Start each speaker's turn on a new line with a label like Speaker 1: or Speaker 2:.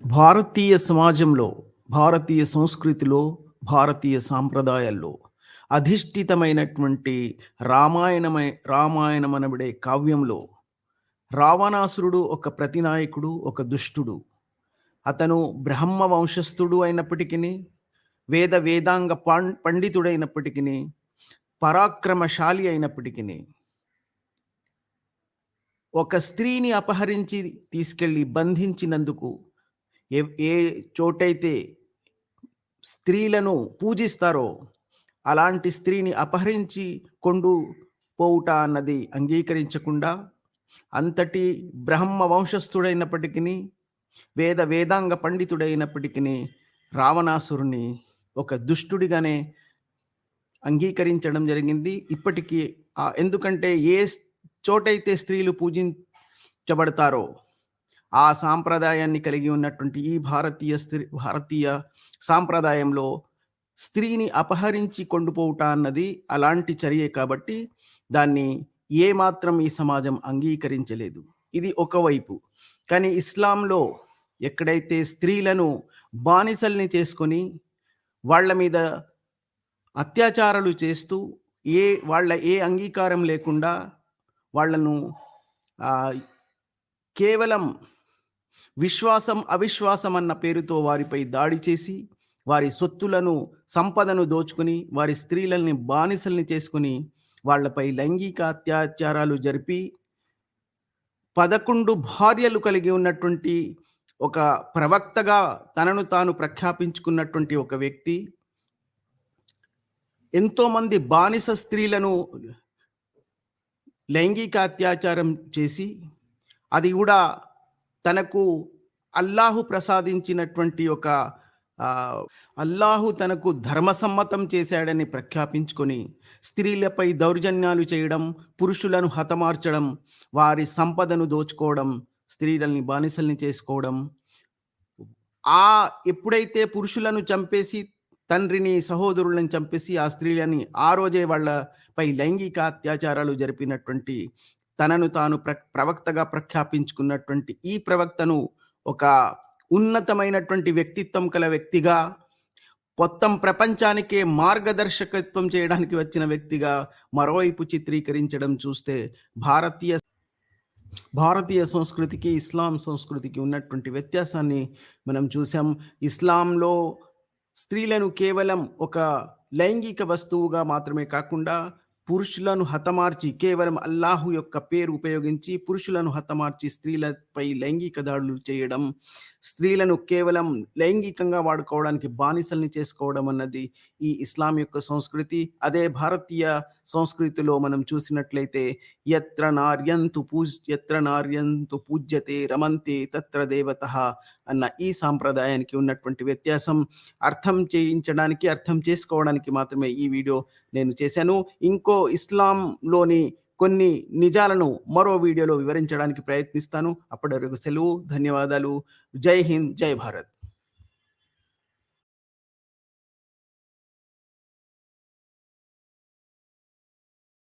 Speaker 1: భారతీయ సమాజంలో, భారతీయ సంస్కృతిలో, భారతీయ సాంప్రదాయాల్లో అధిష్ఠితమైనటువంటి రామాయణమనబడే కావ్యంలో రావణాసురుడు ఒక ప్రతినాయకుడు, ఒక దుష్టుడు. అతను బ్రహ్మ వంశస్థుడు అయినప్పటికిని, వేదాంగ పండితుడైనప్పటికిని, పరాక్రమశాలి అయినప్పటికిని, ఒక స్త్రీని అపహరించి తీసుకెళ్ళి బంధించినందుకు ఏ ఏ చోటైతే స్త్రీలను పూజిస్తారో అలాంటి స్త్రీని అపహరించి పోవుట అన్నది అంగీకరించకుండా, అంతటి బ్రహ్మ వంశస్థుడైనప్పటికీ, వేదాంగ పండితుడైనప్పటికీ రావణాసురుని ఒక దుష్టుడిగానే అంగీకరించడం జరిగింది. ఇప్పటికీ ఎందుకంటే ఏ చోటైతే స్త్రీలు పూజించబడతారో ఆ సాంప్రదాయాన్ని కలిగి ఉన్నటువంటి ఈ భారతీయ సాంప్రదాయంలో స్త్రీని అపహరించి కొండుపోవుట అన్నది అలాంటి చర్యే కాబట్టి దాన్ని ఏమాత్రం ఈ సమాజం అంగీకరించలేదు. ఇది ఒకవైపు. కానీ ఇస్లాంలో ఎక్కడైతే స్త్రీలను బానిసల్ని చేసుకొని వాళ్ళ మీద అత్యాచారాలు చేస్తూ వాళ్ళ అంగీకారం లేకుండా వాళ్ళను కేవలం విశ్వాసం అవిశ్వాసం అన్న పేరుతో వారిపై దాడి చేసి, వారి సొత్తులను సంపదను దోచుకుని, వారి స్త్రీలని బానిసల్ని చేసుకుని వాళ్లపై లైంగిక అత్యాచారాలు జరిపి 11 భార్యలు కలిగి ఉన్నటువంటి ఒక ప్రవక్తగా తనను తాను ప్రఖ్యాపించుకున్నటువంటి ఒక వ్యక్తి ఎంతోమంది బానిస స్త్రీలను లైంగిక అత్యాచారం చేసి, అది కూడా తనకు అల్లాహు ప్రసాదించినటువంటి ఒక అల్లాహు తనకు ధర్మసమ్మతం చేశాడని ప్రఖ్యాపించుకొని స్త్రీలపై దౌర్జన్యాలు చేయడం, పురుషులను హతమార్చడం, వారి సంపదను దోచుకోవడం, స్త్రీలని బానిసల్ని చేసుకోవడం, ఎప్పుడైతే పురుషులను చంపేసి తండ్రిని సహోదరులను చంపేసి ఆ స్త్రీలని ఆ రోజే వాళ్ళపై లైంగిక అత్యాచారాలు జరిపినటువంటి తనను తాను ప్రవక్తగా ప్రఖ్యాపించుకున్నటువంటి ఈ ప్రవక్తను ఒక ఉన్నతమైనటువంటి వ్యక్తిత్వం కల వ్యక్తిగా, మొత్తం ప్రపంచానికే మార్గదర్శకత్వం చేయడానికి వచ్చిన వ్యక్తిగా మరోవైపు చిత్రీకరించడం చూస్తే భారతీయ సంస్కృతికి ఇస్లాం సంస్కృతికి ఉన్నటువంటి వ్యత్యాసాన్ని మనం చూసాం. ఇస్లాంలో స్త్రీలను కేవలం ఒక లైంగిక వస్తువుగా మాత్రమే కాకుండా పురుషులను హతమార్చి, కేవలం అల్లాహు యొక్క పేరు ఉపయోగించి పురుషులను హతమార్చి స్త్రీలపై లైంగిక దాడులు చేయడం, స్త్రీలను కేవలం లైంగికంగా వాడుకోవడానికి బానిసల్ని చేసుకోవడం అన్నది ఈ ఇస్లాం యొక్క సంస్కృతి. అదే భారతీయ సంస్కృతిలో మనం చూసినట్లయితే యత్ర నార్యంతు పూజ్యతే రమంతే తత్ర దేవతః అన్న ఈ సాంప్రదాయానికి ఉన్నటువంటి వ్యత్యాసం అర్థం చేసుకోవడానికి మాత్రమే ఈ వీడియో నేను చేశాను. ఇంకో ఇస్లాంలోని కొన్ని నిజాలను మరో వీడియోలో వివరించడానికి ప్రయత్నిస్తాను. అప్పటి వరకు సెలవు. ధన్యవాదాలు. జై హింద్, జై భారత్.